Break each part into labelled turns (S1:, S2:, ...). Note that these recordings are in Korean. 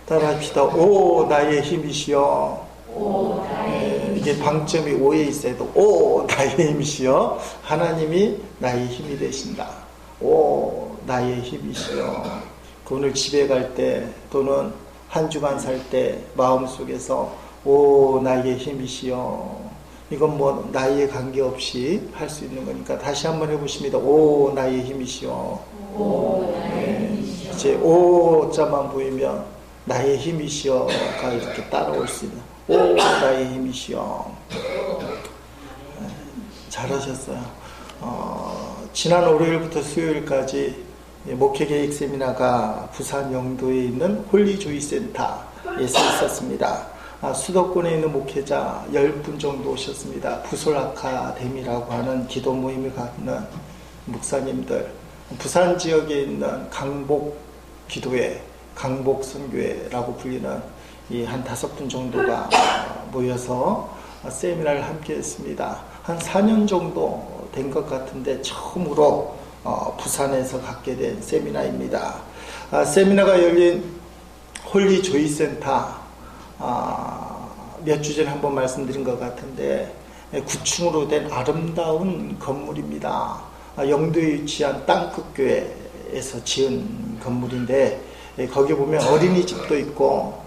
S1: 따라합시다. 오 나의 힘이시여.
S2: 오 나의 힘이시여.
S1: 이게 방점이 오에 있어도 오 나의 힘이시여. 하나님이 나의 힘이 되신다. 오 나의 힘이시여. 오늘 집에 갈 때 또는 한 주간 살 때 마음속에서 오 나의 힘이시여. 이건 뭐 나이에 관계없이 할 수 있는 거니까 다시 한번 해보십니다. 오 나의 힘이시여.
S2: 오 나의 힘이시여.
S1: 이제 오 자만 보이면 나의 힘이시여가 이렇게 따라올 수 있는 오 나의 힘이시여. 잘하셨어요. 지난 월요일부터 수요일까지 목회계획 세미나가 부산 영도에 있는 홀리조이센터에서 있었습니다. 수도권에 있는 목회자 10분 정도 오셨습니다. 부솔아카데미라고 하는 기도 모임을 갖는 목사님들, 부산 지역에 있는 강복 기도회, 강복 선교회라고 불리는 이 한 5분 정도가 모여서 세미나를 함께 했습니다. 한 4년 정도 된 것 같은데 처음으로 부산에서 갖게 된 세미나입니다. 세미나가 열린 홀리조이센터 몇 주 전에 한번 말씀드린 것 같은데 9층으로 된 아름다운 건물입니다. 영도에 위치한 땅끝교회에서 지은 건물인데 거기 보면 어린이집도 있고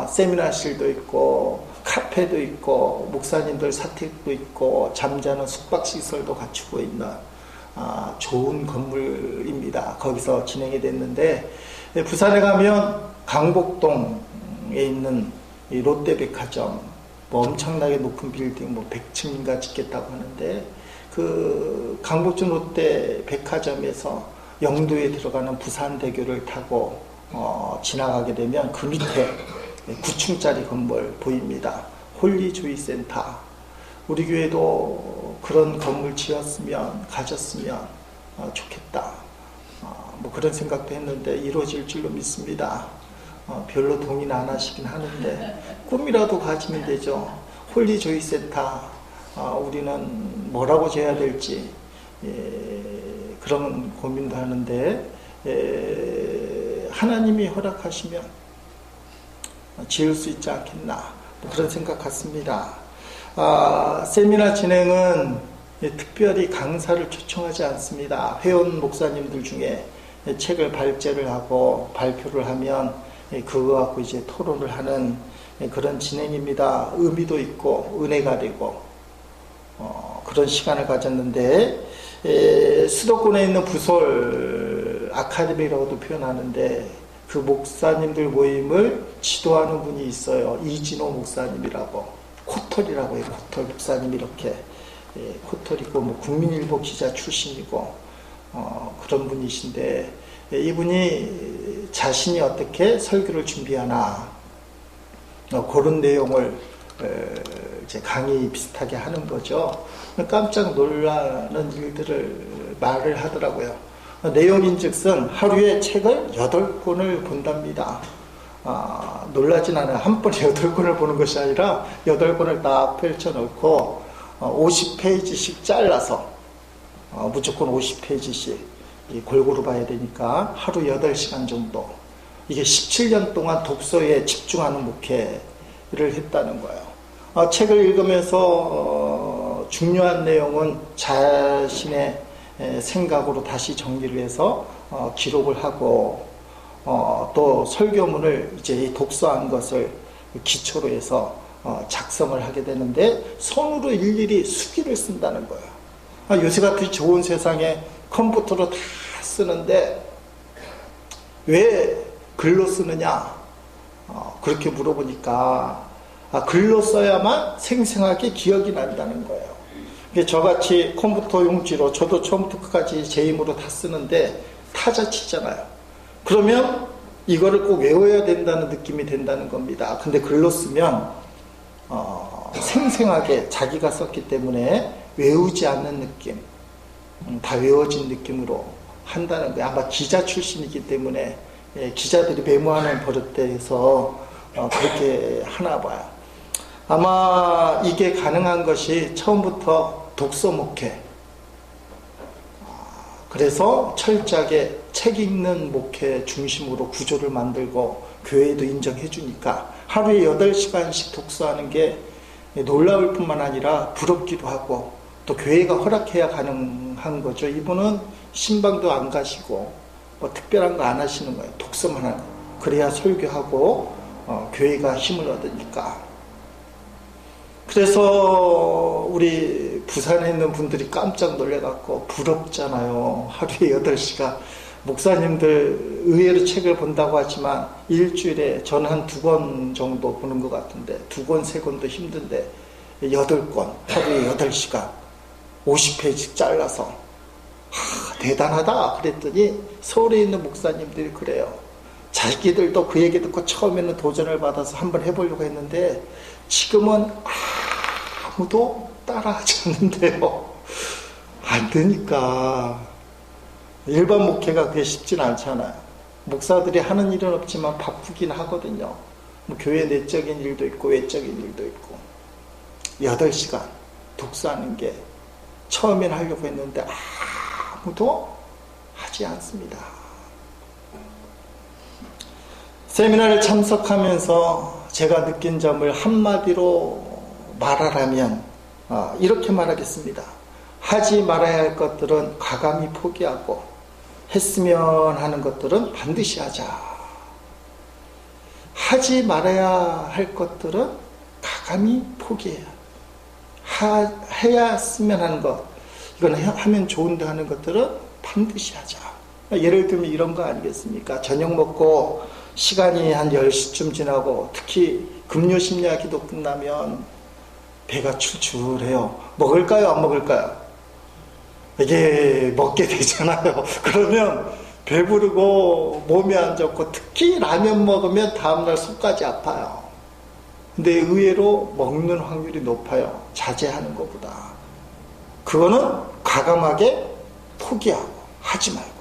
S1: 세미나실도 있고 카페도 있고 목사님들 사택도 있고 잠자는 숙박시설도 갖추고 있는 좋은 건물입니다. 거기서 진행이 됐는데 부산에 가면 강복동에 있는 이 롯데백화점 엄청나게 높은 빌딩 100층인가 짓겠다고 하는데 그 강복점 롯데백화점에서 영도에 들어가는 부산대교를 타고 지나가게 되면 그 밑에 9층짜리 건물 보입니다. 홀리조이센터. 우리 교회도 그런 건물 지었으면 가졌으면 좋겠다. 그런 생각도 했는데 이루어질 줄로 믿습니다. 별로 동의는 안 하시긴 하는데 꿈이라도 가지면 되죠. 홀리조이센터 우리는 뭐라고 지어야 될지 그런 고민도 하는데 하나님이 허락하시면 지을 수 있지 않겠나 그런 생각 같습니다. 세미나 진행은 특별히 강사를 초청하지 않습니다. 회원 목사님들 중에 책을 발제를 하고 발표를 하면 그거 갖고 이제 토론을 하는 그런 진행입니다. 의미도 있고 은혜가 되고 그런 시간을 가졌는데 수도권에 있는 부솔 아카데미라고도 표현하는데 그 목사님들 모임을 지도하는 분이 있어요. 이진호 목사님이라고 코털이라고 해요. 코털 목사님 이렇게 코털이고 국민일보 기자 출신이고 그런 분이신데 이분이 자신이 어떻게 설교를 준비하나 그런 내용을 이제 강의 비슷하게 하는 거죠. 깜짝 놀라는 일들을 말을 하더라고요. 내용인즉슨 하루에 책을 8권을 본답니다. 놀라진 않아요. 한 번에 8권을 보는 것이 아니라 8권을 딱 펼쳐놓고 50페이지씩 잘라서 무조건 50페이지씩 골고루 봐야 되니까 하루 8시간 정도 이게 17년 동안 독서에 집중하는 목회를 했다는 거예요. 책을 읽으면서 중요한 내용은 자신의 생각으로 다시 정리를 해서 기록을 하고 또 설교문을 이제 독서한 것을 기초로 해서 작성을 하게 되는데 손으로 일일이 수기를 쓴다는 거예요. 요새 같은 좋은 세상에 컴퓨터로 다 쓰는데 왜 글로 쓰느냐 그렇게 물어보니까 글로 써야만 생생하게 기억이 난다는 거예요. 저같이 컴퓨터 용지로 저도 처음부터 끝까지 제 힘으로 다 쓰는데 타자치잖아요. 그러면 이거를 꼭 외워야 된다는 느낌이 된다는 겁니다. 근데 글로 쓰면 생생하게 자기가 썼기 때문에 외우지 않는 느낌, 다 외워진 느낌으로 한다는 거예요. 아마 기자 출신이기 때문에 기자들이 메모하는 버릇에 대해서 그렇게 하나 봐요. 아마 이게 가능한 것이 처음부터 독서 목회, 그래서 철저하게 책 읽는 목회 중심으로 구조를 만들고 교회도 인정해 주니까 하루에 8시간씩 독서하는 게 놀라울 뿐만 아니라 부럽기도 하고 또 교회가 허락해야 가능한 거죠. 이분은 신방도 안 가시고 뭐 특별한 거 안 하시는 거예요. 독서만 하는 거예요. 그래야 설교하고 교회가 힘을 얻으니까. 그래서 우리 부산에 있는 분들이 깜짝 놀래갖고 부럽잖아요. 하루에 8시간. 목사님들 의외로 책을 본다고 하지만 일주일에 저는 한 2권 정도 보는 것 같은데 2권, 3권도 힘든데 8권, 하루에 8시간 50페이지 잘라서 대단하다 그랬더니 서울에 있는 목사님들이 그래요. 자기들도 그 얘기 듣고 처음에는 도전을 받아서 한번 해보려고 했는데 지금은 아무도 따라하지 않는데요. 안 되니까 일반 목회가 그게 쉽진 않잖아요. 목사들이 하는 일은 없지만 바쁘긴 하거든요. 뭐 교회 내적인 일도 있고 외적인 일도 있고 8시간 독서하는 게 처음엔 하려고 했는데 아무도 하지 않습니다. 세미나를 참석하면서 제가 느낀 점을 한마디로 말하라면 이렇게 말하겠습니다. 하지 말아야 할 것들은 과감히 포기하고 했으면 하는 것들은 반드시 하자. 하지 말아야 할 것들은 과감히 포기해야. 해야 했으면 하는 것, 이건 하면 좋은데 하는 것들은 반드시 하자. 예를 들면 이런 거 아니겠습니까? 저녁 먹고 시간이 한 10시쯤 지나고 특히 금요심야 기도 끝나면 배가 출출해요. 먹을까요? 안 먹을까요? 이게 먹게 되잖아요. 그러면 배부르고 몸이 안 좋고 특히 라면 먹으면 다음날 속까지 아파요. 근데 의외로 먹는 확률이 높아요. 자제하는 것보다. 그거는 과감하게 포기하고 하지 말고.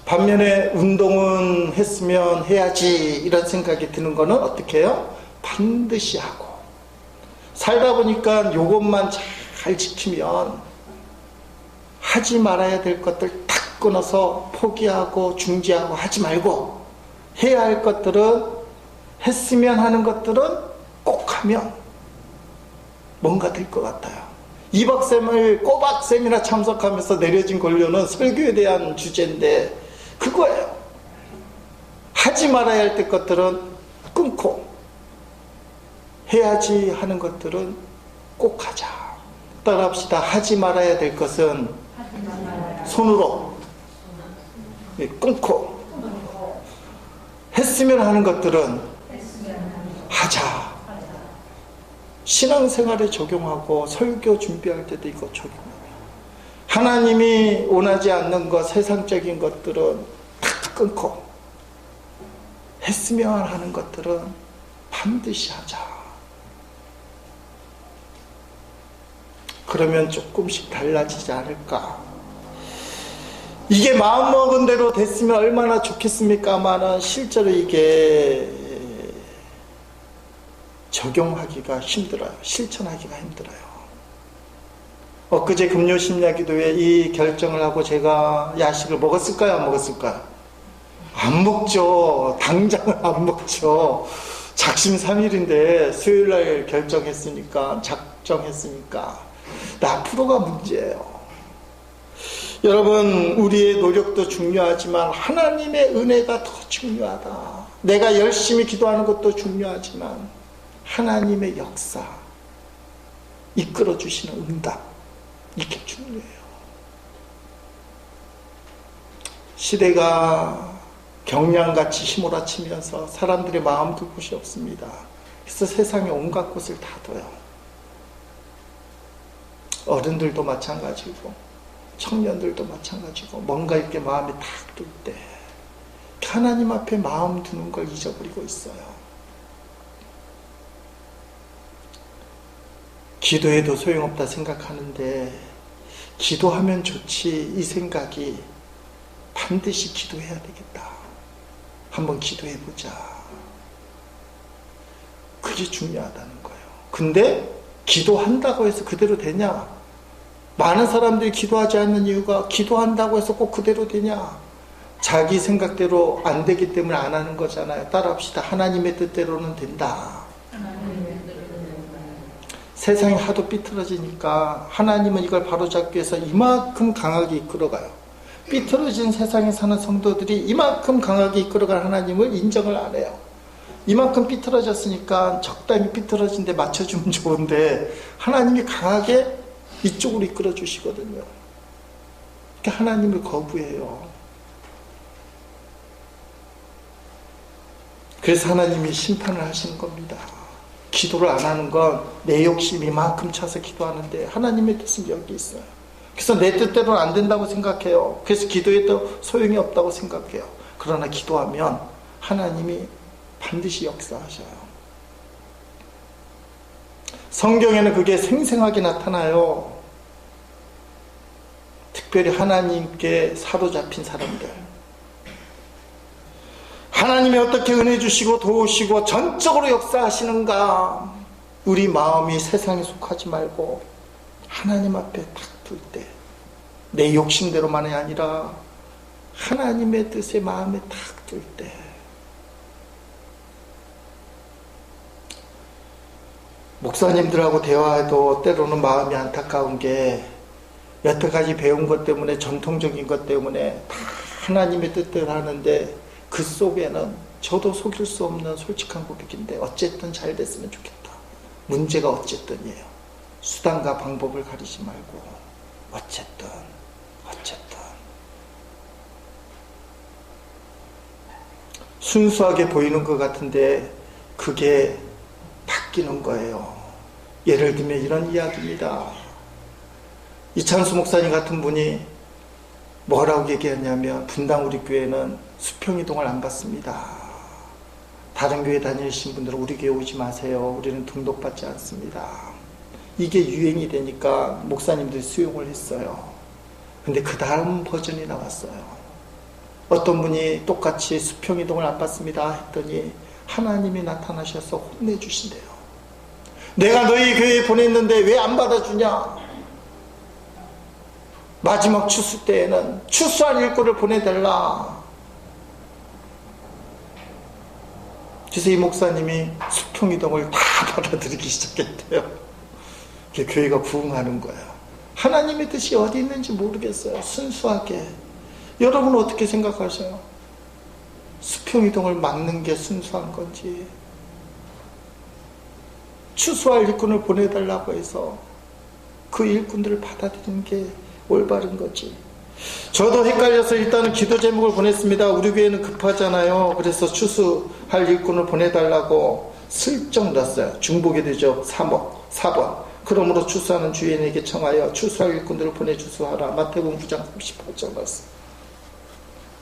S1: 반면에 운동은 했으면 해야지 이런 생각이 드는 거는 어떻게 해요? 반드시 하고. 살다 보니까 요것만 잘 지키면 하지 말아야 될 것들 탁 끊어서 포기하고 중지하고 하지 말고 해야 할 것들은 했으면 하는 것들은 꼭 하면 뭔가 될 것 같아요. 2박 3일 꼬박 세미나 참석하면서 내려진 권료는 설교에 대한 주제인데 그거예요. 하지 말아야 할 것들은 끊고 해야지 하는 것들은 꼭 하자. 따라합시다. 하지 말아야 될 것은 손으로 끊고 했으면 하는 것들은 하자. 신앙생활에 적용하고 설교 준비할 때도 이거 적용해요. 하나님이 원하지 않는 것, 세상적인 것들은 탁 끊고 했으면 하는 것들은 반드시 하자. 그러면 조금씩 달라지지 않을까. 이게 마음먹은 대로 됐으면 얼마나 좋겠습니까마는 실제로 이게 적용하기가 힘들어요. 실천하기가 힘들어요. 엊그제 금요심야기도에 이 결정을 하고 제가 야식을 먹었을까요? 안 먹었을까요? 안 먹죠. 당장은 안 먹죠. 작심삼일인데 수요일날 결정했으니까 작정했으니까 앞으로가 문제예요. 여러분, 우리의 노력도 중요하지만 하나님의 은혜가 더 중요하다. 내가 열심히 기도하는 것도 중요하지만 하나님의 역사, 이끌어 주시는 응답, 이게 중요해요. 시대가 경량같이 휘몰아치면서 사람들의 마음 둘 곳이 없습니다. 그래서 세상에 온갖 곳을 다 둬요. 어른들도 마찬가지고 청년들도 마찬가지고 뭔가 이렇게 마음이 탁 들 때 하나님 앞에 마음 두는 걸 잊어버리고 있어요. 기도해도 소용없다 생각하는데 기도하면 좋지 이 생각이 반드시 기도해야 되겠다. 한번 기도해보자. 그게 중요하다는 거예요. 근데 기도한다고 해서 그대로 되냐? 많은 사람들이 기도하지 않는 이유가 기도한다고 해서 꼭 그대로 되냐? 자기 생각대로 안 되기 때문에 안 하는 거잖아요. 따라합시다. 하나님의 뜻대로는 된다. 세상이 하도 삐뚤어지니까 하나님은 이걸 바로잡기 위해서 이만큼 강하게 이끌어가요. 삐뚤어진 세상에 사는 성도들이 이만큼 강하게 이끌어갈 하나님을 인정을 안 해요. 이만큼 삐뚤어졌으니까 적당히 삐뚤어진 데 맞춰주면 좋은데 하나님이 강하게 이쪽으로 이끌어 주시거든요. 그러니까 하나님을 거부해요. 그래서 하나님이 심판을 하시는 겁니다. 기도를 안 하는 건 내 욕심이 이만큼 차서 기도하는데 하나님의 뜻은 여기 있어요. 그래서 내 뜻대로는 안 된다고 생각해요. 그래서 기도해도 소용이 없다고 생각해요. 그러나 기도하면 하나님이 반드시 역사하셔요. 성경에는 그게 생생하게 나타나요. 특별히 하나님께 사로잡힌 사람들, 하나님이 어떻게 은혜 주시고 도우시고 전적으로 역사하시는가, 우리 마음이 세상에 속하지 말고 하나님 앞에 딱 둘 때, 내 욕심대로만이 아니라 하나님의 뜻에 마음에 딱 둘 때, 목사님들하고 대화해도 때로는 마음이 안타까운 게, 여태까지 배운 것 때문에, 전통적인 것 때문에 다 하나님의 뜻대로 하는데 그 속에는 저도 속일 수 없는 솔직한 고백인데 어쨌든 잘 됐으면 좋겠다. 문제가 어쨌든이에요. 수단과 방법을 가리지 말고 어쨌든 순수하게 보이는 것 같은데 그게 바뀌는 거예요. 예를 들면 이런 이야기입니다. 이찬수 목사님 같은 분이 뭐라고 얘기했냐면, 분당 우리 교회는 수평이동을 안 받습니다. 다른 교회 다니신 분들은 우리 교회 오지 마세요. 우리는 등록받지 않습니다. 이게 유행이 되니까 목사님들이 수용을 했어요. 근데 그 다음 버전이 나왔어요. 어떤 분이 똑같이 수평이동을 안 받습니다 했더니 하나님이 나타나셔서 혼내주신대요. 내가 너희 교회에 보냈는데 왜 안 받아주냐? 마지막 추수 때에는 추수한 일꾼을 보내달라. 그래서 이 목사님이 수평이동을 다 받아들이기 시작했대요. 교회가 부흥하는 거예요. 하나님의 뜻이 어디 있는지 모르겠어요. 순수하게. 여러분은 어떻게 생각하세요? 수평이동을 막는 게 순수한 건지, 추수할 일꾼을 보내달라고 해서 그 일꾼들을 받아들이는 게 올바른 거지. 저도 헷갈려서 일단은 기도 제목을 보냈습니다. 우리 교회는 급하잖아요. 그래서 추수할 일꾼을 보내달라고 슬쩍 넣었어요. 중복이 되죠. 4번. 그러므로 추수하는 주인에게 청하여 추수할 일꾼들을 보내주수하라. 마태복음 9장 38절 넣었어요.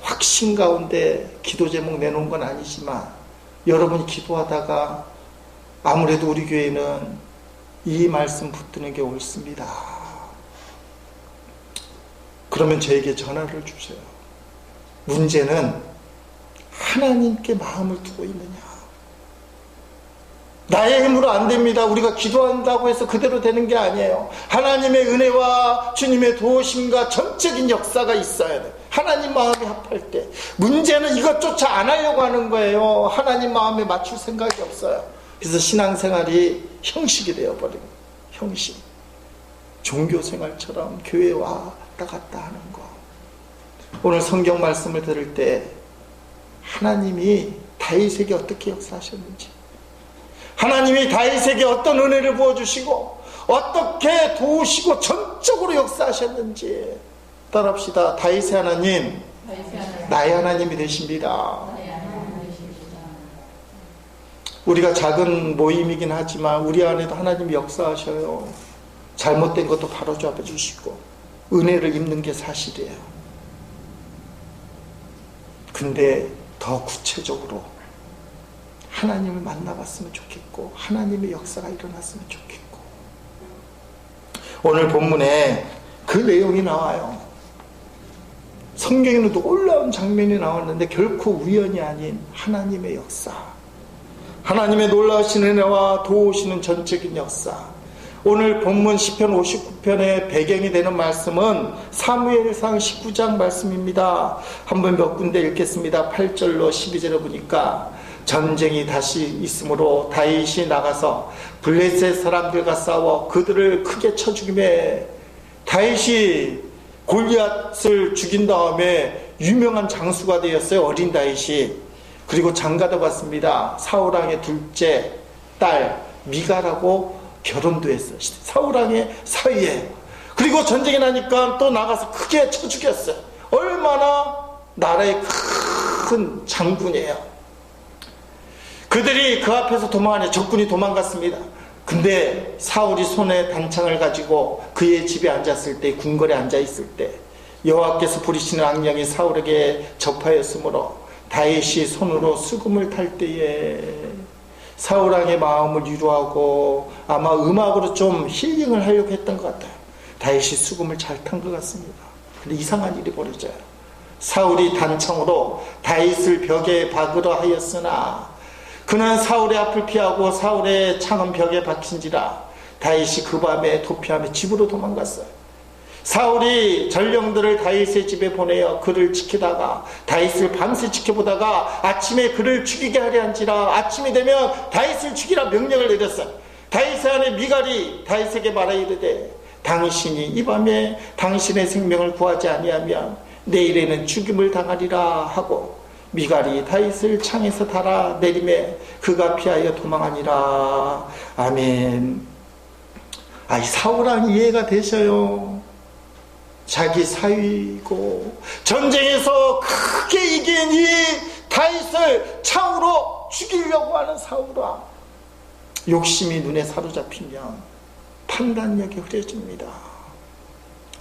S1: 확신 가운데 기도 제목 내놓은 건 아니지만 여러분이 기도하다가 아무래도 우리 교회는 이 말씀 붙드는 게 옳습니다. 그러면 저에게 전화를 주세요. 문제는 하나님께 마음을 두고 있느냐. 나의 힘으로 안 됩니다. 우리가 기도한다고 해서 그대로 되는 게 아니에요. 하나님의 은혜와 주님의 도우심과 전적인 역사가 있어야 돼요. 하나님 마음이 합할 때. 문제는 이것조차 안 하려고 하는 거예요. 하나님 마음에 맞출 생각이 없어요. 그래서 신앙생활이 형식이 되어버린 거예요. 형식. 종교생활처럼 교회 왔다 갔다 하는 거. 오늘 성경 말씀을 들을 때 하나님이 다윗에게 어떻게 역사하셨는지, 하나님이 다윗에게 어떤 은혜를 부어주시고 어떻게 도우시고 전적으로 역사하셨는지 따라합시다. 다윗의 하나님, 나의 하나님이 되십니다. 우리가 작은 모임이긴 하지만 우리 안에도 하나님이 역사하셔요. 잘못된 것도 바로 잡아주시고 은혜를 입는 게 사실이에요. 근데 더 구체적으로 하나님을 만나봤으면 좋겠고 하나님의 역사가 일어났으면 좋겠고, 오늘 본문에 그 내용이 나와요. 성경에는 놀라운 장면이 나왔는데 결코 우연이 아닌 하나님의 역사, 하나님의 놀라우신 은혜와 도우시는 전적인 역사, 오늘 본문 시편 59편의 배경이 되는 말씀은 사무엘상 19장 말씀입니다. 한번 몇 군데 읽겠습니다. 8절로 12절에 보니까 전쟁이 다시 있으므로 다윗이 나가서 블레셋 사람들과 싸워 그들을 크게 쳐 죽이매 다윗이 골리앗을 죽인 다음에 유명한 장수가 되었어요. 어린 다윗이. 그리고 장가도 갔습니다. 사울왕의 둘째 딸 미갈하고 결혼도 했어요. 사울왕의 사위에. 그리고 전쟁이 나니까 또 나가서 크게 쳐 죽였어요. 얼마나 나라의 큰 장군이에요. 그들이 그 앞에서 도망하니 적군이 도망갔습니다. 근데 사울이 손에 단창을 가지고 그의 집에 앉았을 때, 궁궐에 앉아있을 때 여호와께서 부리시는 악령이 사울에게 접하였으므로 다윗이 손으로 수금을 탈 때에 사울왕의 마음을 위로하고 아마 음악으로 좀 힐링을 하려고 했던 것 같아요. 다윗이 수금을 잘 탄 것 같습니다. 근데 이상한 일이 벌어져요. 사울이 단창으로 다윗을 벽에 박으려 하였으나 그는 사울의 앞을 피하고 사울의 창은 벽에 박힌지라 다윗이 그 밤에 도피하며 집으로 도망갔어요. 사울이 전령들을 다윗의 집에 보내어 그를 지키다가 다윗을 밤새 지켜보다가 아침에 그를 죽이게 하려 한지라 아침이 되면 다윗을 죽이라 명령을 내렸어요. 다윗의 아내 미갈이 다윗에게 말하 이르되 당신이 이 밤에 당신의 생명을 구하지 아니하면 내일에는 죽임을 당하리라 하고 미갈이 다윗을 창에서 달아 내리매 그가 피하여 도망하니라. 아멘. 이 사울왕 이해가 되셔요. 자기 사위고 전쟁에서 크게 이긴 이 다윗을 창으로 죽이려고 하는 사울왕. 욕심이 눈에 사로잡히면 판단력이 흐려집니다.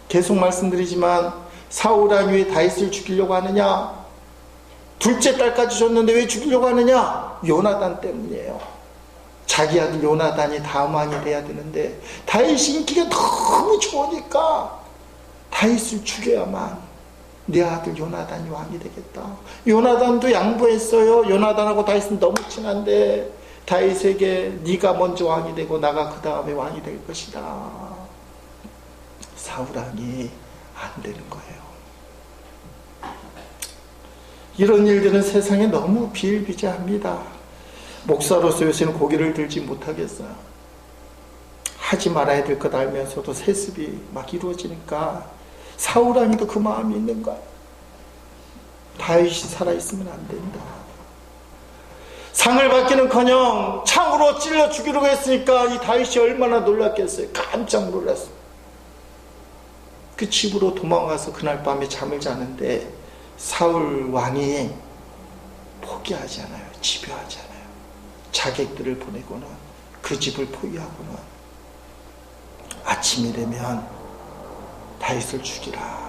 S1: 계속 말씀드리지만 사울왕이 왜 다윗을 죽이려고 하느냐? 둘째 딸까지 줬는데 왜 죽이려고 하느냐? 요나단 때문이에요. 자기 아들 요나단이 다음 왕이 돼야 되는데 다윗이 인기가 너무 좋으니까 다윗을 죽여야만 내 아들 요나단이 왕이 되겠다. 요나단도 양보했어요. 요나단하고 다윗은 너무 친한데 다윗에게 네가 먼저 왕이 되고 나가 그 다음에 왕이 될 것이다. 사울왕이 안 되는 거예요. 이런 일들은 세상에 너무 비일비재합니다. 목사로서 요새는 고개를 들지 못하겠어요. 하지 말아야 될 것 알면서도 세습이 막 이루어지니까 사울왕이도 그 마음이 있는 거야. 다윗이 살아있으면 안 된다. 상을 받기는커녕 창으로 찔러 죽이려고 했으니까 이 다윗이 얼마나 놀랐겠어요. 깜짝 놀랐어요. 그 집으로 도망가서 그날 밤에 잠을 자는데 사울 왕이 포기하지 않아요. 집요하지 않아요. 자객들을 보내고는 그 집을 포위하고는 아침이 되면 다윗을 죽이라.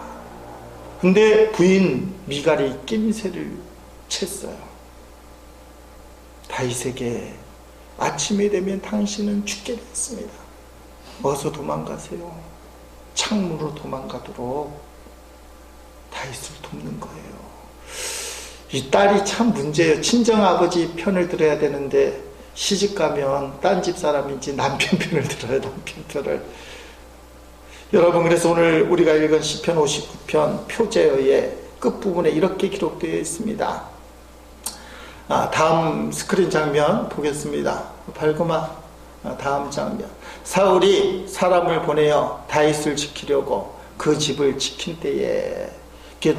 S1: 근데 부인 미갈이 낌새를 챘어요. 다윗에게 아침이 되면 당신은 죽게 됐습니다. 어서 도망가세요. 창문으로 도망가도록 다윗을 돕는 거예요. 이 딸이 참 문제예요. 친정아버지 편을 들어야 되는데 시집가면 딴 집 사람인지 남편 편을 들어요. 남편 편을. 여러분, 그래서 오늘 우리가 읽은 시편 59편 표제어의 끝부분에 이렇게 기록되어 있습니다. 다음 스크린 장면 보겠습니다. 발그마. 다음 장면. 사울이 사람을 보내어 다윗을 지키려고 그 집을 지킨 때에,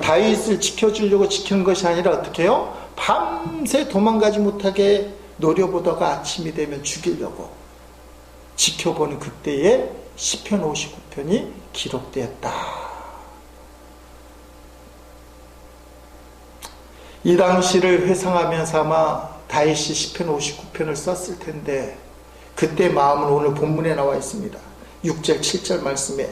S1: 다윗을 지켜주려고 지키는 것이 아니라 어떻게 해요? 밤새 도망가지 못하게 노려보다가 아침이 되면 죽이려고 지켜보는 그때에 시편 59편이 기록되었다. 이 당시를 회상하면서 아마 다윗이 시편 59편을 썼을 텐데 그때 마음은 오늘 본문에 나와 있습니다. 6절 7절 말씀에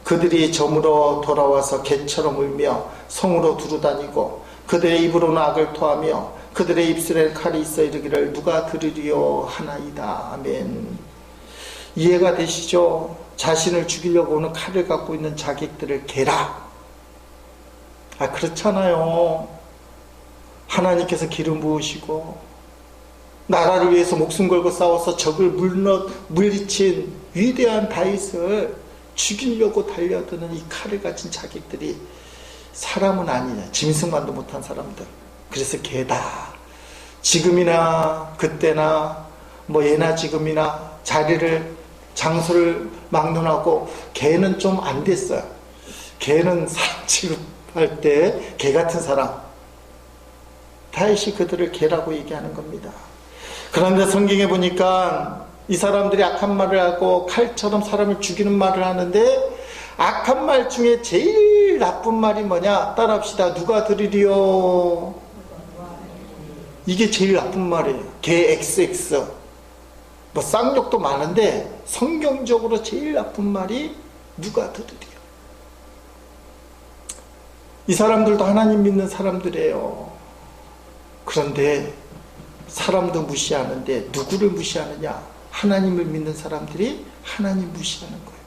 S1: 그들이 저물어 돌아와서 개처럼 울며 성으로 두루다니고 그들의 입으로는 악을 토하며 그들의 입술에 칼이 있어 이르기를 누가 들으리요 하나이다. 아멘. 이해가 되시죠? 자신을 죽이려고 오는 칼을 갖고 있는 자객들을 개라. 그렇잖아요. 하나님께서 기름 부으시고 나라를 위해서 목숨 걸고 싸워서 적을 물리친 위대한 다윗을 죽이려고 달려드는 이 칼을 가진 자객들이 사람은 아니냐, 짐승만도 못한 사람들. 그래서 개다. 지금이나 그때나 뭐 예나 지금이나 자리를 장소를 막론하고 개는 좀 안 됐어요. 개는 사람 취급할 때 개 같은 사람, 다윗이 그들을 개라고 얘기하는 겁니다. 그런데 성경에 보니까 이 사람들이 악한 말을 하고 칼처럼 사람을 죽이는 말을 하는데, 악한 말 중에 제일 나쁜 말이 뭐냐? 따라합시다. 누가 들으리요? 이게 제일 나쁜 말이에요. 개 XX. 뭐 쌍욕도 많은데 성경적으로 제일 나쁜 말이 누가 들으리요? 이 사람들도 하나님 믿는 사람들이에요. 그런데 사람도 무시하는데 누구를 무시하느냐? 하나님을 믿는 사람들이 하나님 무시하는 거예요.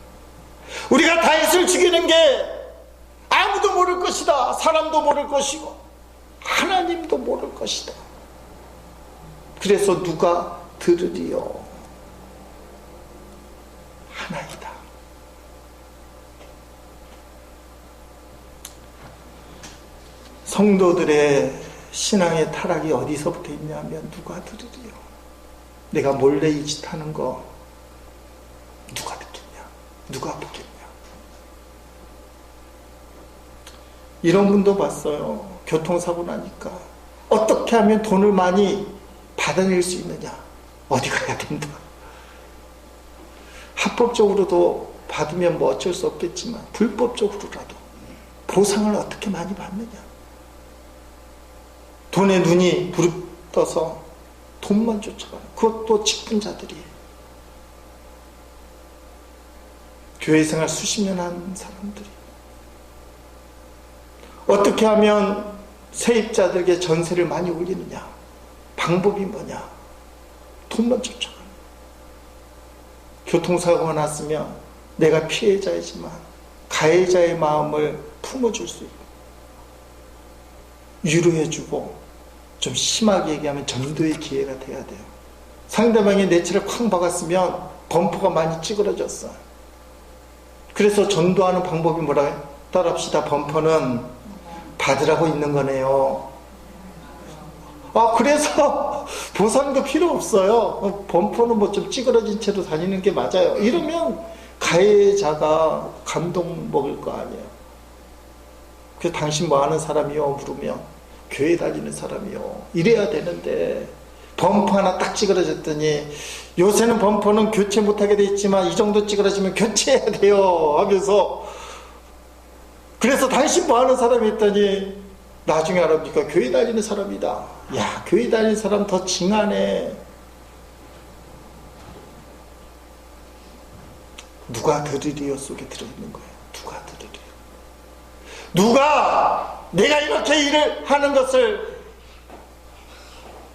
S1: 우리가 다윗을 죽이는 게 아무도 모를 것이다. 사람도 모를 것이고 하나님도 모를 것이다. 그래서 누가 들으리요? 하나이다. 성도들의 신앙의 타락이 어디서부터 있냐면 누가 들으리요? 내가 몰래 이 짓 하는 거 누가 듣겠냐? 누가 보겠냐? 이런 분도 봤어요. 교통사고 나니까 어떻게 하면 돈을 많이 받아낼 수 있느냐? 어디 가야 된다. 합법적으로도 받으면 뭐 어쩔 수 없겠지만 불법적으로라도 보상을 어떻게 많이 받느냐? 돈에 눈이 부릅떠서 돈만 쫓아가요. 그것도 직분자들이. 교회 생활 수십 년 한 사람들이. 어떻게 하면 세입자들에게 전세를 많이 올리느냐? 방법이 뭐냐? 돈만 쫓아가요. 교통사고가 났으면 내가 피해자이지만 가해자의 마음을 품어줄 수 있고 위로해주고, 좀 심하게 얘기하면 전도의 기회가 돼야 돼요. 상대방이 내 차를 쾅 박았으면 범퍼가 많이 찌그러졌어. 그래서 전도하는 방법이 뭐라 따라합시다. 범퍼는 받으라고 있는 거네요. 그래서 보상도 필요 없어요. 범퍼는 뭐 좀 찌그러진 채로 다니는 게 맞아요. 이러면 가해자가 감동 먹을 거 아니에요. 그래서 당신 뭐 하는 사람이요? 물으면 교회 다니는 사람이요. 이래야 되는데 범퍼 하나 딱 찌그러졌더니, 요새는 범퍼는 교체 못하게 돼 있지만 이 정도 찌그러지면 교체해야 돼요 하면서, 그래서 당신 뭐 하는 사람이 있더니 나중에 알아보니까 교회 다니는 사람이다. 야, 교회 다니는 사람 더 징하네. 누가 들으리요 속에 들어있는 거예요. 누가 들으리요? 누가 내가 이렇게 일을 하는 것을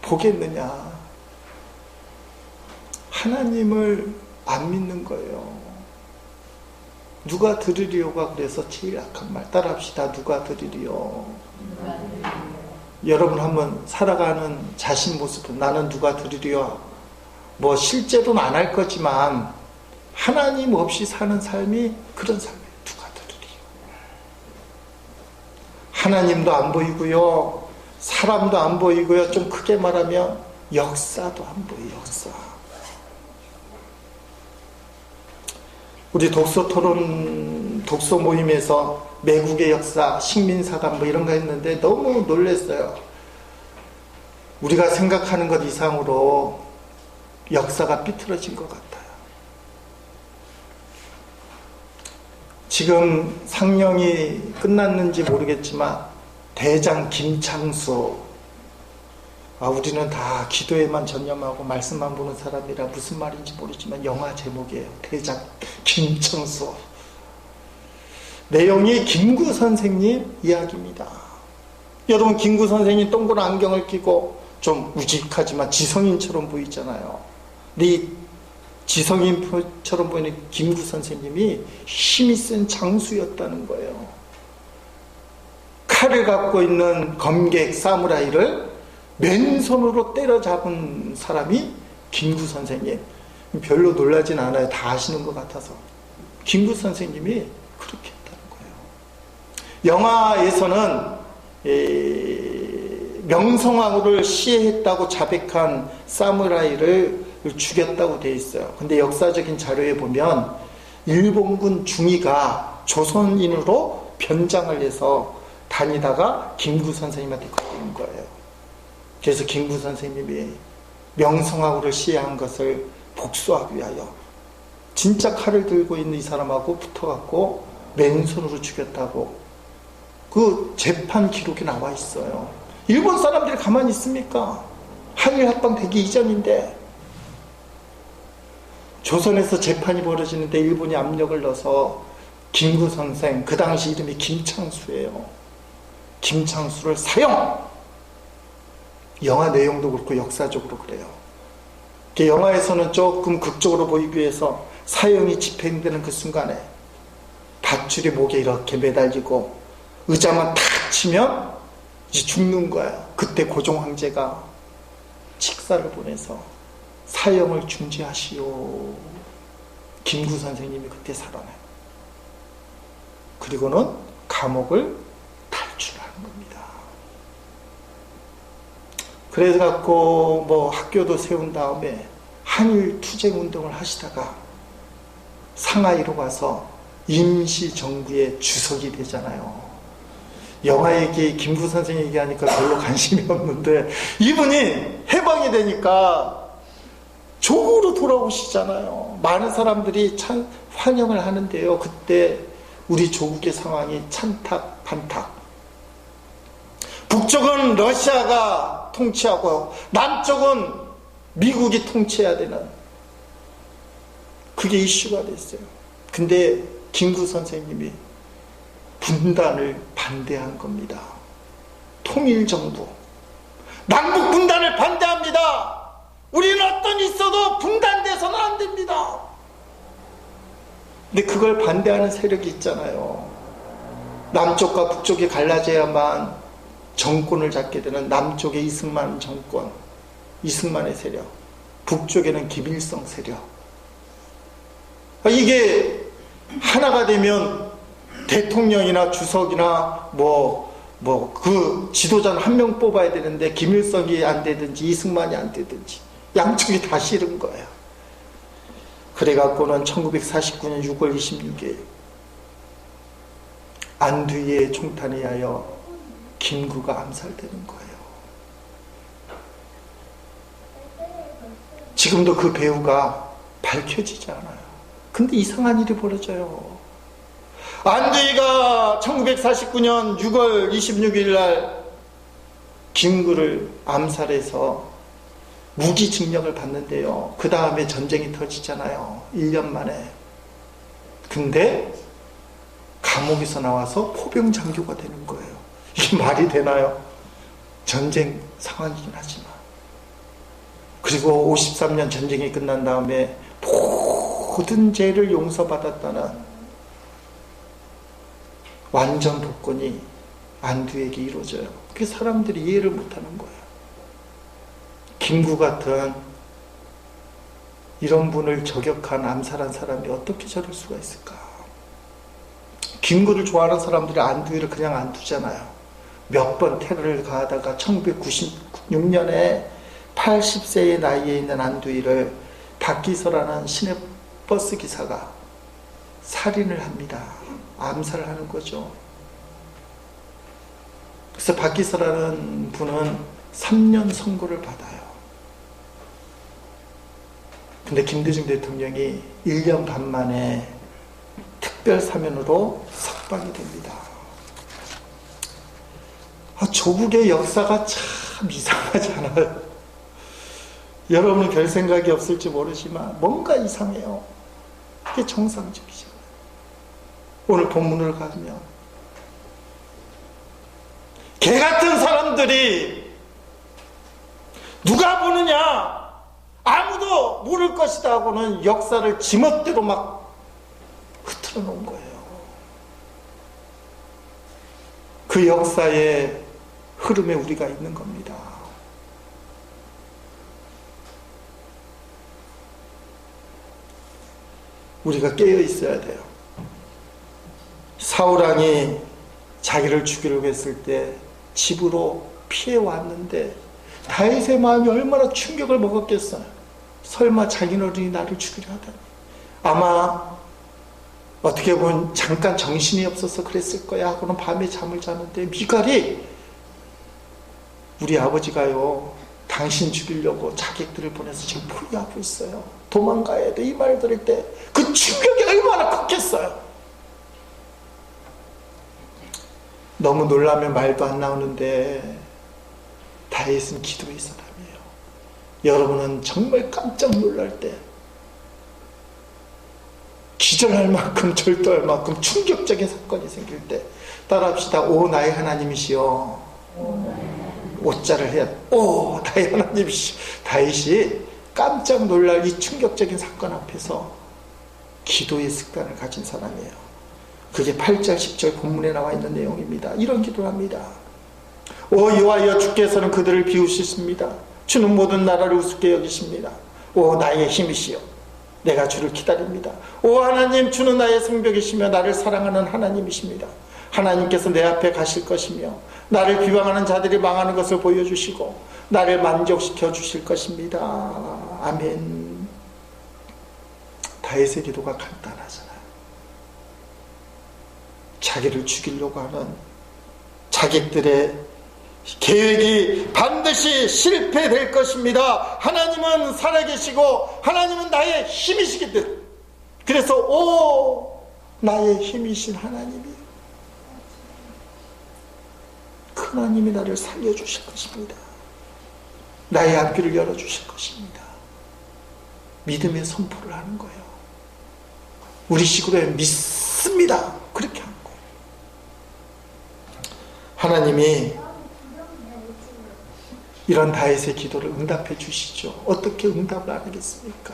S1: 보겠느냐? 하나님을 안 믿는 거예요. 누가 들으리요가 그래서 제일 악한 말. 따라합시다. 누가 들으리요? 여러분 한번 살아가는 자신 모습은, 나는 누가 들으리요? 뭐 실제로는 안 할 거지만 하나님 없이 사는 삶이 그런 삶이에요. 누가 들으리요? 하나님도 안 보이고요, 사람도 안 보이고요, 좀 크게 말하면 역사도 안 보여요. 역사. 우리 독서 토론, 독서 모임에서 매국의 역사, 식민사관 뭐 이런 거 했는데 너무 놀랐어요. 우리가 생각하는 것 이상으로 역사가 삐뚤어진 것 같아요. 지금 상영이 끝났는지 모르겠지만 대장 김창수, 우리는 다 기도에만 전념하고 말씀만 보는 사람이라 무슨 말인지 모르지만 영화 제목이에요. 대장 김창수. 내용이 김구 선생님 이야기입니다. 여러분, 김구 선생님 동그란 안경을 끼고 좀 우직하지만 지성인처럼 보이잖아요. 근데 이 지성인처럼 보이는 김구 선생님이 힘이 센 장수였다는 거예요. 칼을 갖고 있는 검객 사무라이를 맨손으로 때려잡은 사람이 김구 선생님. 별로 놀라진 않아요. 다 아시는 것 같아서. 김구 선생님이 그렇게 했다는 거예요. 영화에서는 명성황후를 시해했다고 자백한 사무라이를 죽였다고 되어 있어요. 근데 역사적인 자료에 보면 일본군 중위가 조선인으로 변장을 해서 다니다가 김구 선생님한테 걸린 거예요. 그래서 김구 선생님이 명성황후를 시해한 것을 복수하기 위하여 진짜 칼을 들고 있는 이 사람하고 붙어갖고 맨손으로 죽였다고 그 재판 기록이 나와 있어요. 일본 사람들이 가만히 있습니까? 한일 합방 되기 이전인데 조선에서 재판이 벌어지는데 일본이 압력을 넣어서 김구 선생, 그 당시 이름이 김창수예요. 김창수를 사형! 영화 내용도 그렇고 역사적으로 그래요. 영화에서는 조금 극적으로 보이기 위해서 사형이 집행되는 그 순간에 밧줄이 목에 이렇게 매달리고 의자만 탁 치면 이제 죽는 거예요. 그때 고종 황제가 칙사를 보내서 사형을 중지하시오. 김구 선생님이 그때 살아나요. 그리고는 감옥을 탈출하는 겁니다. 그래서 갖고 뭐 학교도 세운 다음에 한일 투쟁 운동을 하시다가 상하이로 가서 임시정부의 주석이 되잖아요. 영화 얘기, 김구 선생 얘기하니까 별로 관심이 없는데 이분이 해방이 되니까 조국으로 돌아오시잖아요. 많은 사람들이 참 환영을 하는데요. 그때 우리 조국의 상황이 찬탁 반탁. 북쪽은 러시아가 통치하고 남쪽은 미국이 통치해야 되는 그게 이슈가 됐어요. 근데 김구 선생님이 분단을 반대한 겁니다. 통일정부. 남북 분단을 반대합니다. 우리는 어떤 일이 있어도 분단돼서는 안 됩니다. 근데 그걸 반대하는 세력이 있잖아요. 남쪽과 북쪽이 갈라져야만 정권을 잡게 되는 남쪽의 이승만 정권, 이승만의 세력, 북쪽에는 김일성 세력. 이게 하나가 되면 대통령이나 주석이나 그 지도자는 한 명 뽑아야 되는데 김일성이 안 되든지 이승만이 안 되든지 양쪽이 다 싫은 거예요. 그래갖고는 1949년 6월 26일 안두희의 총탄에 의하여 김구가 암살되는 거예요. 지금도 그 배우가 밝혀지지 않아요. 근데 이상한 일이 벌어져요. 안두희가 1949년 6월 26일 날 김구를 암살해서 무기징역을 받는데요. 그 다음에 전쟁이 터지잖아요. 1년 만에. 근데 감옥에서 나와서 포병 장교가 되는 거예요. 이게 말이 되나요? 전쟁 상황이긴 하지만. 그리고 53년 전쟁이 끝난 다음에 모든 죄를 용서받았다는 완전 복권이 안두에게 이루어져요. 그게 사람들이 이해를 못하는 거예요. 김구 같은 이런 분을 저격한 암살한 사람이 어떻게 저럴 수가 있을까? 김구를 좋아하는 사람들이 안두희를 그냥 안 두잖아요. 몇 번 테러를 가하다가 1996년에 80세의 나이에 있는 안두희를 박기서라는 시내버스 기사가 살인을 합니다. 암살을 하는 거죠. 그래서 박기서라는 분은 3년 선고를 받아요. 근데 김대중 대통령이 1년 반 만에 특별 사면으로 석방이 됩니다. 조국의 역사가 참 이상하지 않아요? 여러분은 별 생각이 없을지 모르지만 뭔가 이상해요. 그게 정상적이잖아요. 오늘 본문을 가면 개 같은 사람들이 누가 보느냐? 아무도 모를 것이다 하고는 역사를 지멋대로 막 흐트러 놓은 거예요. 그 역사의 흐름에 우리가 있는 겁니다. 우리가 깨어 있어야 돼요. 사울왕이 자기를 죽이려고 했을 때 집으로 피해 왔는데 다윗의 마음이 얼마나 충격을 먹었겠어요. 설마 장인어른이 나를 죽이려 하다니. 아마 어떻게 보면 잠깐 정신이 없어서 그랬을 거야 하고는 밤에 잠을 자는데 미갈이 우리 아버지가요 당신 죽이려고 자객들을 보내서 지금 포위하고 있어요. 도망가야 돼. 이 말 들을 때 그 충격이 얼마나 컸겠어요. 너무 놀라면 말도 안 나오는데 다윗은 기도의 사람이에요. 여러분은 정말 깜짝 놀랄 때 기절할 만큼 절도할 만큼 충격적인 사건이 생길 때 따라합시다. 오 나의 하나님이시여. 오자를 해야 오 나의 하나님이시여. 다윗이 깜짝 놀랄 이 충격적인 사건 앞에서 기도의 습관을 가진 사람이에요. 그게 8절 10절 본문에 나와 있는 내용입니다. 이런 기도를 합니다. 오 여호와여 주께서는 그들을 비우시십니다. 주는 모든 나라를 우습게 여기십니다. 오 나의 힘이시여 내가 주를 기다립니다. 오 하나님 주는 나의 성벽이시며 나를 사랑하는 하나님이십니다. 하나님께서 내 앞에 가실 것이며 나를 비방하는 자들이 망하는 것을 보여주시고 나를 만족시켜 주실 것입니다. 아멘. 다윗의 기도가 간단하잖아요. 자기를 죽이려고 하는 자객들의 계획이 반드시 실패될 것입니다. 하나님은 살아계시고 하나님은 나의 힘이시기 때문에 그래서 오 나의 힘이신 하나님이 그 하나님이 나를 살려주실 것입니다. 나의 앞길을 열어주실 것입니다. 믿음의 선포를 하는 거예요. 우리 식으로 믿습니다. 그렇게 하는 거예요. 하나님이 이런 다윗의 기도를 응답해 주시죠. 어떻게 응답을 안 하겠습니까?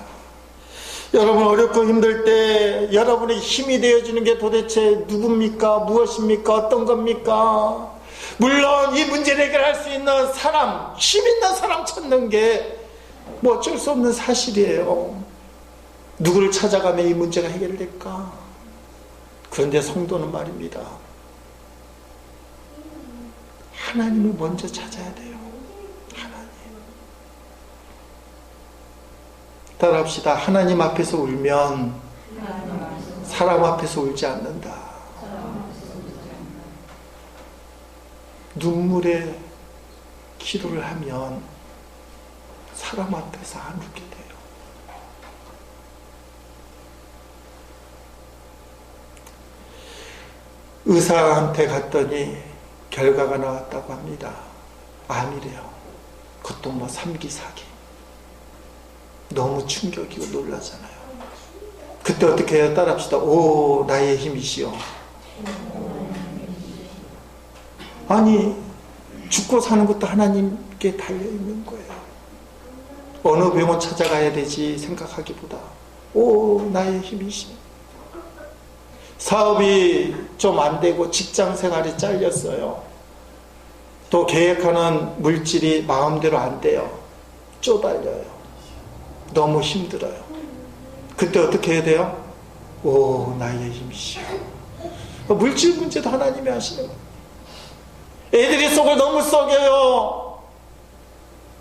S1: 여러분 어렵고 힘들 때 여러분의 힘이 되어주는 게 도대체 누굽니까? 무엇입니까? 어떤 겁니까? 물론 이 문제를 해결할 수 있는 사람, 힘 있는 사람 찾는 게 뭐 어쩔 수 없는 사실이에요. 누구를 찾아가면 이 문제가 해결될까? 그런데 성도는 말입니다. 하나님을 먼저 찾아야 돼요. 하나님. 따라합시다. 하나님 앞에서 울면 사람 앞에서 울지 않는다. 눈물의 기도를 하면 사람 앞에서 안 울게 돼요. 의사한테 갔더니 결과가 나왔다고 합니다. 암이래요. 그것도 뭐 3기 4기. 너무 충격이고 놀라잖아요. 그때 어떻게 해요? 따라합시다. 오 나의 힘이시여. 아니 죽고 사는 것도 하나님께 달려있는 거예요. 어느 병원 찾아가야 되지 생각하기보다 오 나의 힘이시여. 사업이 좀 안 되고 직장 생활이 잘렸어요. 또 계획하는 물질이 마음대로 안 돼요. 쪼달려요. 너무 힘들어요. 그때 어떻게 해야 돼요? 오 나의 힘이시여. 물질 문제도 하나님이 하시는 거예요. 애들이 속을 너무 썩여요.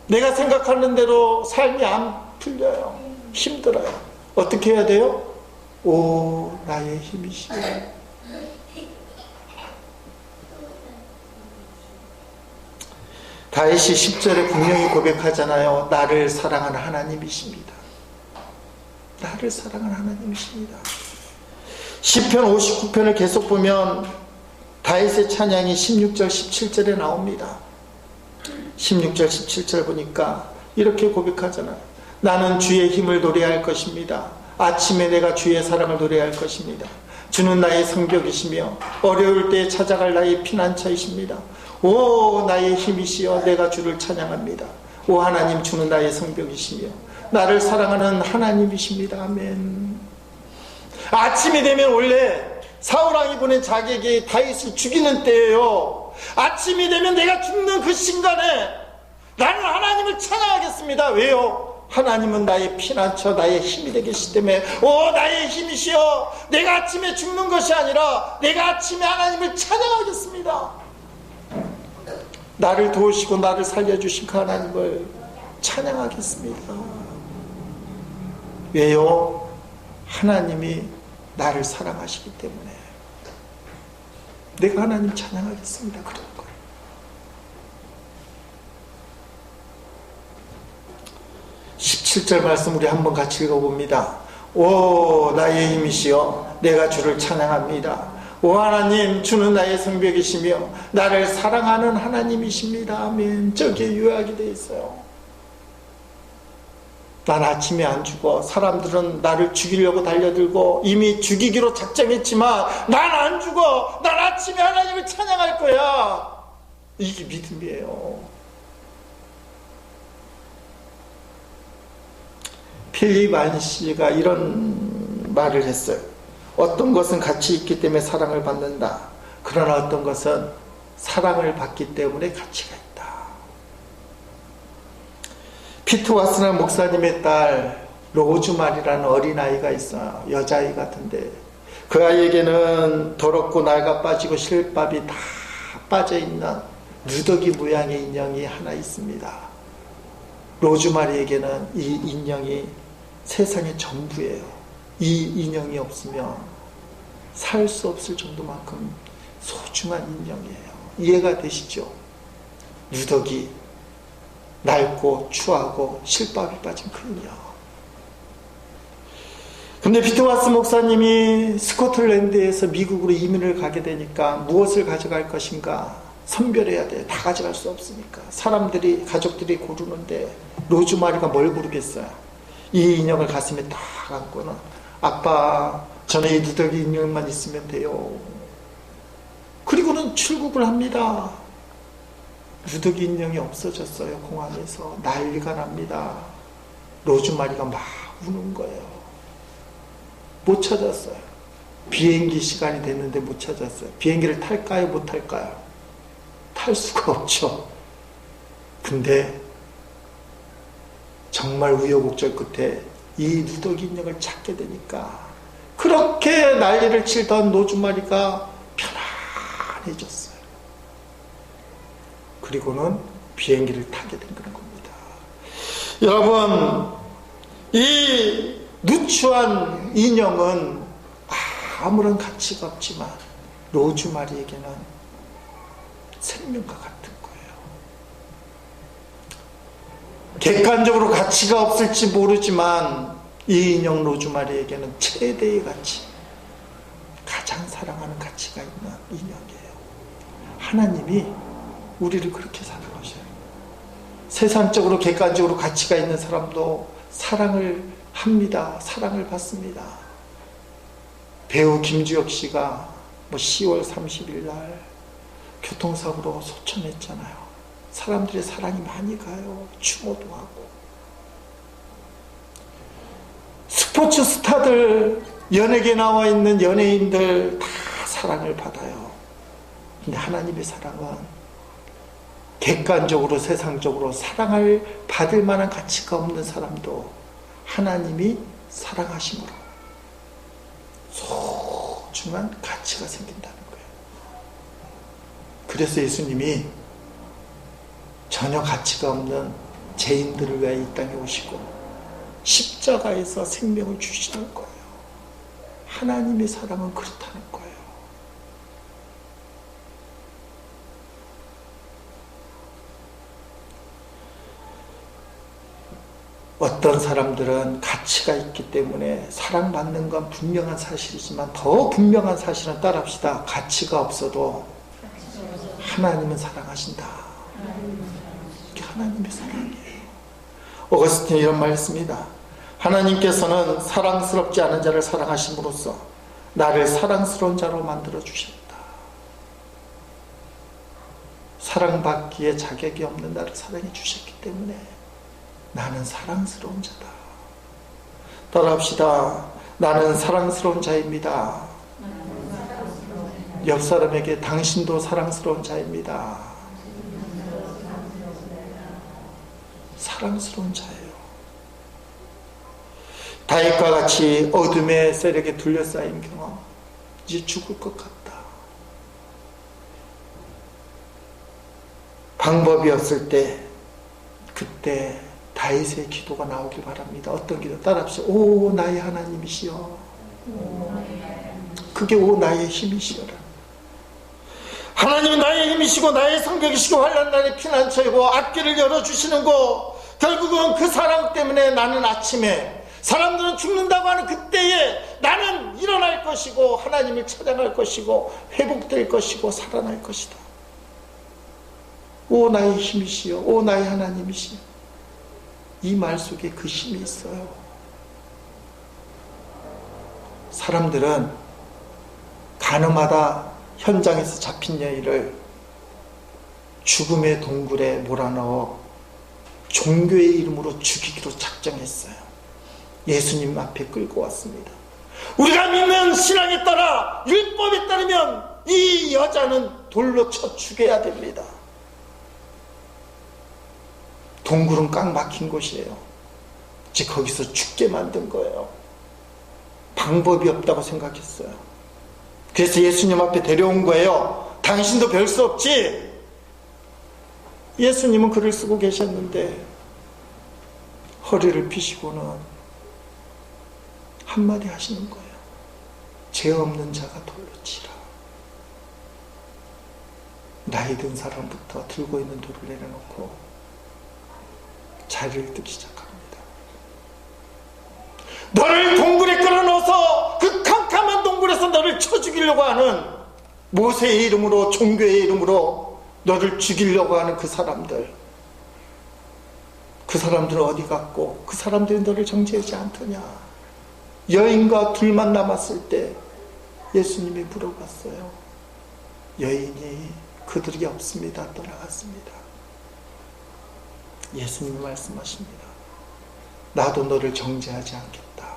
S1: 내가 생각하는 대로 삶이 안 풀려요. 힘들어요. 어떻게 해야 돼요? 오 나의 힘이시여. 다윗이 10절에 분명히 고백하잖아요. 나를 사랑하는 하나님이십니다. 나를 사랑하는 하나님이십니다. 시편 59편을 계속 보면 다윗의 찬양이 16절 17절에 나옵니다. 16절 17절 보니까 이렇게 고백하잖아요. 나는 주의 힘을 노래할 것입니다. 아침에 내가 주의 사랑을 노래할 것입니다. 주는 나의 성벽이시며 어려울 때 찾아갈 나의 피난처이십니다. 오 나의 힘이시여 내가 주를 찬양합니다. 오 하나님 주는 나의 성벽이시며 나를 사랑하는 하나님이십니다. 아멘. 아침이 되면 원래 사울왕이 보낸 자객이 다윗을 죽이는 때예요. 아침이 되면 내가 죽는 그 순간에 나는 하나님을 찬양하겠습니다. 왜요? 하나님은 나의 피난처, 나의 힘이 되시기 때문에 오 나의 힘이시여, 내가 아침에 죽는 것이 아니라 내가 아침에 하나님을 찬양하겠습니다. 나를 도우시고 나를 살려주신 그 하나님을 찬양하겠습니다. 왜요? 하나님이 나를 사랑하시기 때문에 내가 하나님 찬양하겠습니다. 그런 거예요. (17절) 말씀 우리 한번 같이 읽어봅니다. 오 나의 힘이시여, 내가 주를 찬양합니다. 오 하나님, 주는 나의 성벽이시며 나를 사랑하는 하나님이십니다. 아멘. 저기에 요약이 되어 있어요. 난 아침에 안 죽어. 사람들은 나를 죽이려고 달려들고 이미 죽이기로 작정했지만 난 안 죽어. 난 아침에 하나님을 찬양할 거야. 이게 믿음이에요. 필립 안시가 이런 말을 했어요. 어떤 것은 가치 있기 때문에 사랑을 받는다. 그러나 어떤 것은 사랑을 받기 때문에 가치가 있다. 피트 와스나 목사님의 딸 로즈마리라는 어린아이가 있어요. 여자아이 같은데 그 아이에게는 더럽고 낡아 빠지고 실밥이 다 빠져있는 누더기 모양의 인형이 하나 있습니다. 로즈마리에게는 이 인형이 세상의 전부예요. 이 인형이 없으면 살 수 없을 정도만큼 소중한 인형이에요. 이해가 되시죠? 누더기, 낡고 추하고 실밥이 빠진 그 인형. 근데 피터 와스 목사님이 스코틀랜드에서 미국으로 이민을 가게 되니까 무엇을 가져갈 것인가 선별해야 돼요. 다 가져갈 수 없으니까. 가족들이 고르는데 로즈마리가 뭘 고르겠어요? 이 인형을 가슴에 딱 안고는 아빠, 저는 이 누더기 인형만 있으면 돼요. 그리고는 출국을 합니다. 누더기 인형이 없어졌어요. 공항에서 난리가 납니다. 로즈마리가 막 우는 거예요. 못 찾았어요. 비행기 시간이 됐는데 못 찾았어요. 비행기를 탈까요? 못 탈까요? 탈 수가 없죠. 근데 정말 우여곡절 끝에 이 누더기 인형을 찾게 되니까 그렇게 난리를 치던 로즈마리가 편안해졌어요. 그리고는 비행기를 타게 된 그런 겁니다. 여러분, 이 누추한 인형은 아무런 가치가 없지만 로즈마리에게는 생명과 같은 거예요. 객관적으로 가치가 없을지 모르지만 이 인형 로즈마리에게는 최대의 가치, 가장 사랑하는 가치가 있는 인형이에요. 하나님이 우리를 그렇게 사랑하셔요. 세상적으로 객관적으로 가치가 있는 사람도 사랑을 합니다. 사랑을 받습니다. 배우 김주혁 씨가 10월 30일 날 교통사고로 소천했잖아요. 사람들의 사랑이 많이 가요. 추모도 하고. 스포츠 스타들, 연예계에 나와 있는 연예인들 다 사랑을 받아요. 근데 하나님의 사랑은 객관적으로 세상적으로 사랑을 받을 만한 가치가 없는 사람도 하나님이 사랑하심으로 소중한 가치가 생긴다는 거예요. 그래서 예수님이 전혀 가치가 없는 죄인들을 위하여 이 땅에 오시고 십자가에서 생명을 주시는 거예요. 하나님의 사랑은 그렇다는 거예요. 어떤 사람들은 가치가 있기 때문에 사랑받는 건 분명한 사실이지만 더 분명한 사실은 따라합시다. 가치가 없어도 하나님은 사랑하신다. 이게 하나님의 사랑이에요. 어거스틴이 이런 말 했습니다. 하나님께서는 사랑스럽지 않은 자를 사랑하심으로써 나를 사랑스러운 자로 만들어 주셨다. 사랑받기에 자격이 없는 나를 사랑해 주셨기 때문에 나는 사랑스러운 자다. 따라합시다. 나는 사랑스러운 자입니다. 옆 사람에게 당신도 사랑스러운 자입니다. 사랑스러운 자예요. 다윗과 같이 어둠의 세력에 둘러싸인 경험, 이제 죽을 것 같다. 방법이 없을 때, 그때 다윗의 기도가 나오길 바랍니다. 어떤 기도? 따라합시다. 오 나의 하나님이시여. 그게 오 나의 힘이시여라. 하나님은 나의 힘이시고 나의 성벽이시고 환난 날의 피난처이고 앞길을 열어주시는 거, 결국은 그 사랑 때문에 나는 아침에, 사람들은 죽는다고 하는 그때에 나는 일어날 것이고 하나님을 찾아갈 것이고 회복될 것이고 살아날 것이다. 오 나의 힘이시여, 오 나의 하나님이시여. 이 말 속에 그 힘이 있어요. 사람들은 가늠하다 현장에서 잡힌 여인을 죽음의 동굴에 몰아넣어 종교의 이름으로 죽이기로 작정했어요. 예수님 앞에 끌고 왔습니다. 우리가 믿는 신앙에 따라, 율법에 따르면 이 여자는 돌로 쳐 죽여야 됩니다. 동굴은 꽉 막힌 곳이에요. 이제 거기서 죽게 만든 거예요. 방법이 없다고 생각했어요. 그래서 예수님 앞에 데려온 거예요. 당신도 별 수 없지? 예수님은 글을 쓰고 계셨는데 허리를 펴시고는 한마디 하시는 거예요. 죄 없는 자가 돌로 치라. 나이 든 사람부터 들고 있는 돌을 내려놓고 자리를 뜨기 시작합니다. 너를 동굴에 끌어넣어서 그 캄캄한 동굴에서 너를 쳐 죽이려고 하는, 모세의 이름으로, 종교의 이름으로 너를 죽이려고 하는 그 사람들, 그 사람들은 어디 갔고 그 사람들이 너를 정죄하지 않더냐. 여인과 둘만 남았을 때 예수님이 물어봤어요. 여인이 그들이 없습니다. 떠나갔습니다. 예수님이 말씀하십니다. 나도 너를 정죄하지 않겠다.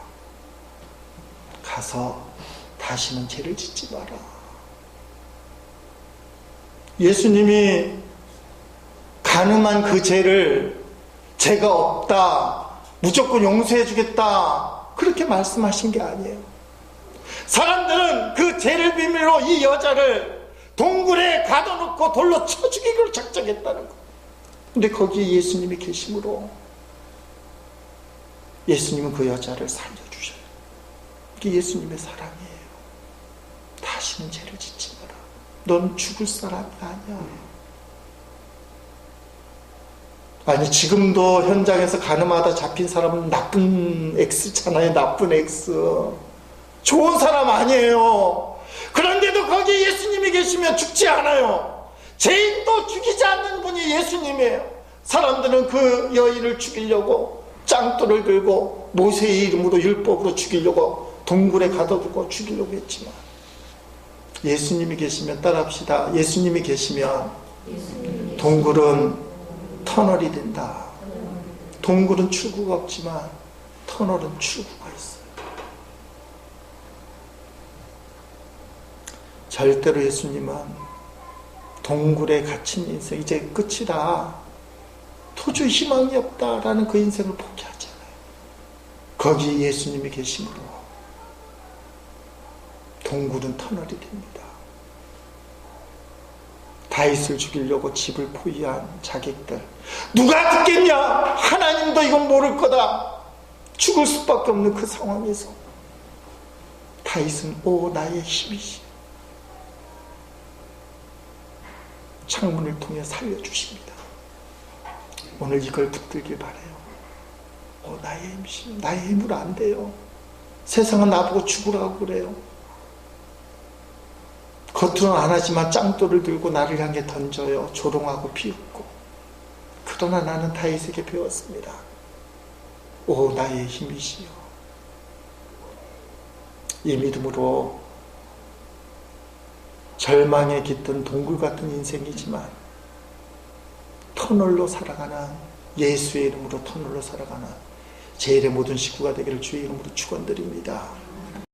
S1: 가서 다시는 죄를 짓지 마라. 예수님이 가늠한 그 죄를 죄가 없다, 무조건 용서해 주겠다, 그렇게 말씀하신 게 아니에요. 사람들은 그 죄를 비밀로 이 여자를 동굴에 가둬놓고 돌로 쳐 죽이기로 작정했다는 거. 근데 거기에 예수님이 계심으로 예수님은 그 여자를 살려주셔요. 이게 예수님의 사랑이에요. 다시는 죄를 짓지 마라. 넌 죽을 사람이 아니야. 아니, 지금도 현장에서 가늠하다 잡힌 사람은 나쁜 X잖아요. 나쁜 X. 좋은 사람 아니에요. 그런데도 거기에 예수님이 계시면 죽지 않아요. 죄인도 죽이지 않는 분이 예수님이에요. 사람들은 그 여인을 죽이려고 짱돌을 들고 모세의 이름으로 율법으로 죽이려고 동굴에 가둬두고 죽이려고 했지만 예수님이 계시면, 따라합시다. 예수님이 계시면 동굴은 터널이 된다. 동굴은 출구가 없지만 터널은 출구가 있어요. 절대로 예수님은 동굴에 갇힌 인생, 이제 끝이다, 도저히 희망이 없다라는 그 인생을 포기하잖아요. 거기 예수님이 계심으로 동굴은 터널이 됩니다. 다윗을 죽이려고 집을 포위한 자객들, 누가 듣겠냐? 하나님도 이건 모를 거다. 죽을 수밖에 없는 그 상황에서 다윗은 오 나의 힘이시, 창문을 통해 살려주십니다. 오늘 이걸 붙들길 바라요. 오 나의 힘이시, 나의 힘으로 안 돼요. 세상은 나보고 죽으라고 그래요. 겉으로는 안 하지만 짱돌을 들고 나를 향해 던져요. 조롱하고 비웃고. 그러나 나는 다윗에게 배웠습니다. 오 나의 힘이시여. 이 믿음으로 절망에 깃든 동굴 같은 인생이지만 터널로 살아가는, 예수의 이름으로 터널로 살아가는 제 일의 모든 식구가 되기를 주의 이름으로 축원드립니다.